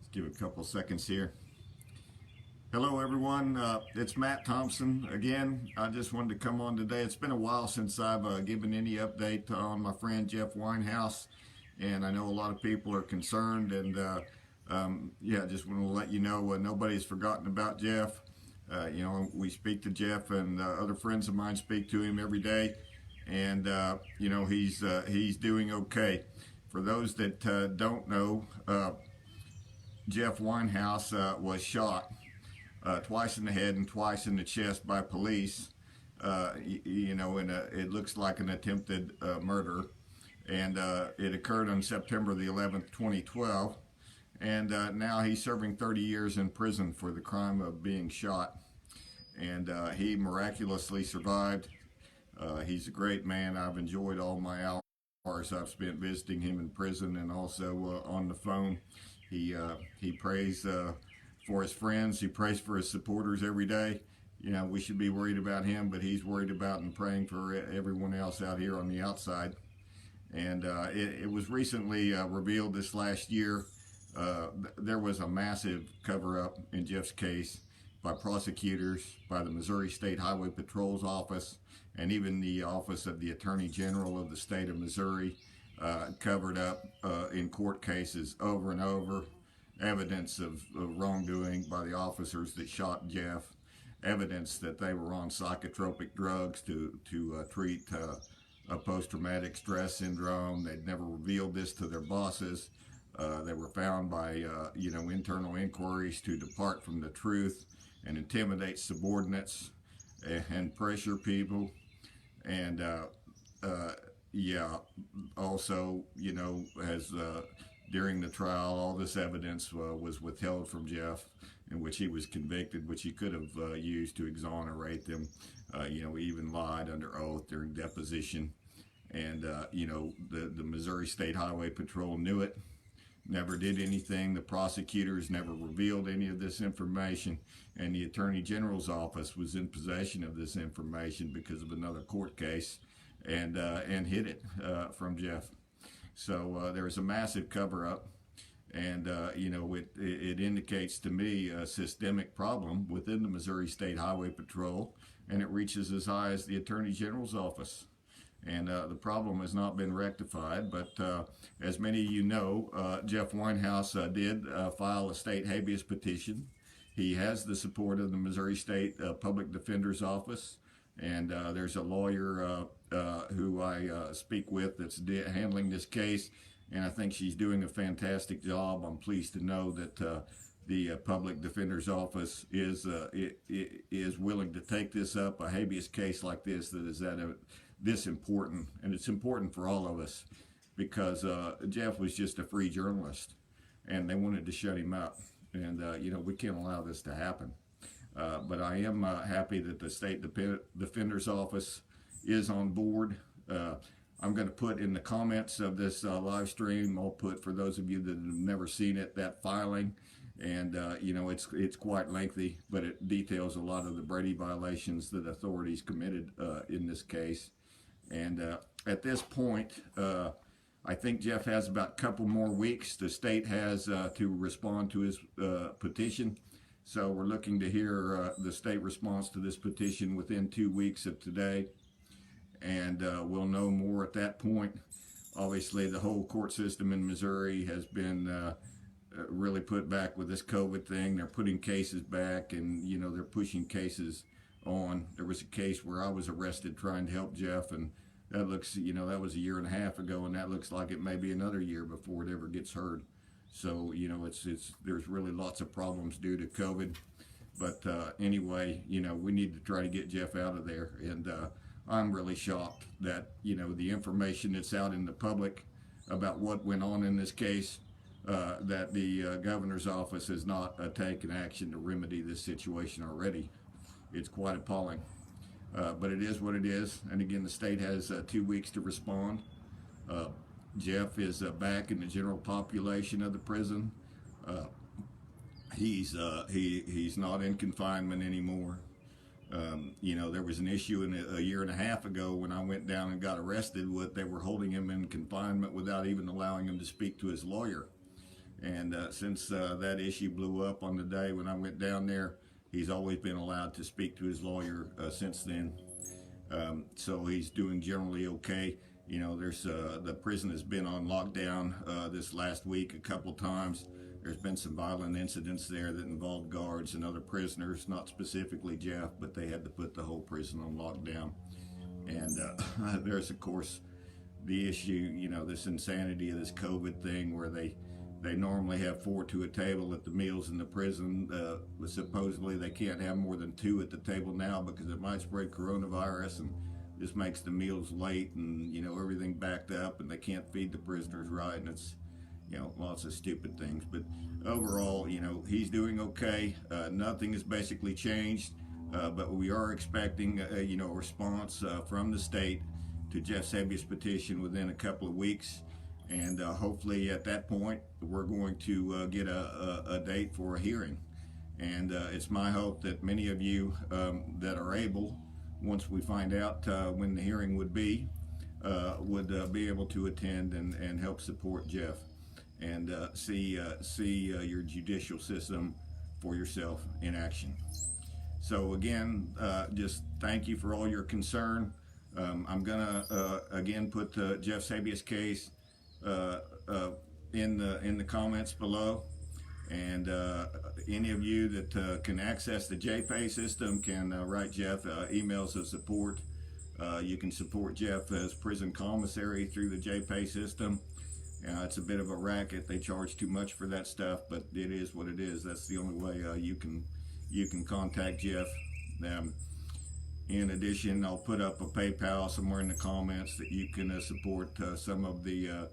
Let's give it a couple seconds here. Hello, everyone. It's Matt Thompson again. I just wanted to come on today. It's been a while since I've given any update on my friend Jeff Weinhaus, and I know a lot of people are concerned. And yeah, just want to let you know nobody's forgotten about Jeff. We speak to Jeff, and other friends of mine speak to him every day, and he's doing okay. For those that don't know, Jeff Weinhaus was shot twice in the head and twice in the chest by police. It looks like an attempted murder, and it occurred on September the 11th, 2012. And now he's serving 30 years in prison for the crime of being shot. And he miraculously survived. He's a great man. I've enjoyed all my hours I've spent visiting him in prison and also on the phone. He prays for his friends. He prays for his supporters every day. We should be worried about him, but he's worried about and praying for everyone else out here on the outside. And it was recently revealed this last year. There was a massive cover-up in Jeff's case by prosecutors, by the Missouri State Highway Patrol's office, and even the office of the Attorney General of the state of Missouri covered up in court cases over and over. Evidence of wrongdoing by the officers that shot Jeff, evidence that they were on psychotropic drugs to treat a post-traumatic stress syndrome. They'd never revealed this to their bosses. They were found by internal inquiries to depart from the truth and intimidate subordinates and pressure people. And also, as during the trial, all this evidence was withheld from Jeff, in which he was convicted, which he could have used to exonerate them. He even lied under oath during deposition. And, the Missouri State Highway Patrol knew it, never did anything. The prosecutors never revealed any of this information. And the Attorney General's office was in possession of this information because of another court case and hid it from Jeff. So there's a massive cover-up, and it indicates to me a systemic problem within the Missouri State Highway Patrol, and it reaches as high as the Attorney General's office. And the problem has not been rectified, but as many of you know, Jeff Weinhaus did file a state habeas petition. He has the support of the Missouri State Public Defender's Office, and there's a lawyer who I speak with that's handling this case, and I think she's doing a fantastic job. I'm pleased to know that the Public Defender's Office is willing to take this up, a habeas case like this that is this important, and it's important for all of us because Jeff was just a free journalist, and they wanted to shut him up, and we can't allow this to happen. But I am happy that the State Defender's Office is on board. I'm going to put in the comments of this live stream, I'll put, for those of you that have never seen it, that filing. And, it's quite lengthy, but it details a lot of the Brady violations that authorities committed in this case. And at this point, I think Jeff has about a couple more weeks. The state has to respond to his petition. So we're looking to hear the state response to this petition within 2 weeks of today. And we'll know more at that point. Obviously, the whole court system in Missouri has been really put back with this COVID thing. They're putting cases back, and, they're pushing cases on. There was a case where I was arrested trying to help Jeff, and that looks, that was a year and a half ago, and that looks like it may be another year before it ever gets heard. So, there's really lots of problems due to COVID. But anyway, we need to try to get Jeff out of there. And I'm really shocked that, the information that's out in the public about what went on in this case, that the governor's office has not taken action to remedy this situation already. It's quite appalling. But it is what it is. And again, the state has 2 weeks to respond. Jeff is back in the general population of the prison. He's not in confinement anymore. There was an issue a year and a half ago when I went down and got arrested. They were holding him in confinement without even allowing him to speak to his lawyer. And since that issue blew up on the day when I went down there, he's always been allowed to speak to his lawyer since then. So he's doing generally okay. You know, there's the prison has been on lockdown this last week a couple times. There's been some violent incidents there that involved guards and other prisoners, not specifically Jeff, but they had to put the whole prison on lockdown. And there's, of course, the issue, you know, this insanity of this COVID thing where they normally have 4 to a table at the meals in the prison. Supposedly they can't have more than 2 at the table now because it might spread coronavirus, and this makes the meals late and, you know, everything backed up, and they can't feed the prisoners right, and it's, you know, lots of stupid things. But overall, you know, he's doing okay. Nothing has basically changed, but we are expecting, you know, a response from the state to Jeff Sabia's petition within a couple of weeks. And hopefully at that point, we're going to get a date for a hearing. And it's my hope that many of you that are able, once we find out when the hearing would be able to attend and help support Jeff and see your judicial system for yourself in action. So again, just thank you for all your concern. I'm gonna again put Jeff Sabia's case in the comments below, and any of you that can access the JPay system can write Jeff emails of support. You can support Jeff as prison commissary through the JPay system. It's a bit of a racket. They charge too much for that stuff, but it is what it is. That's the only way you can contact Jeff. In addition, I'll put up a PayPal somewhere in the comments that you can support some of the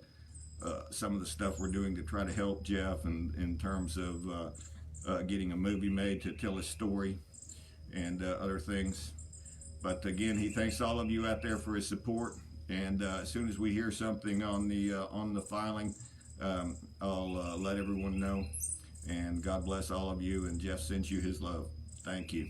stuff we're doing to try to help Jeff in terms of getting a movie made to tell his story and other things. But again, he thanks all of you out there for his support. And as soon as we hear something on the filing, I'll let everyone know. And God bless all of you. And Jeff sends you his love. Thank you.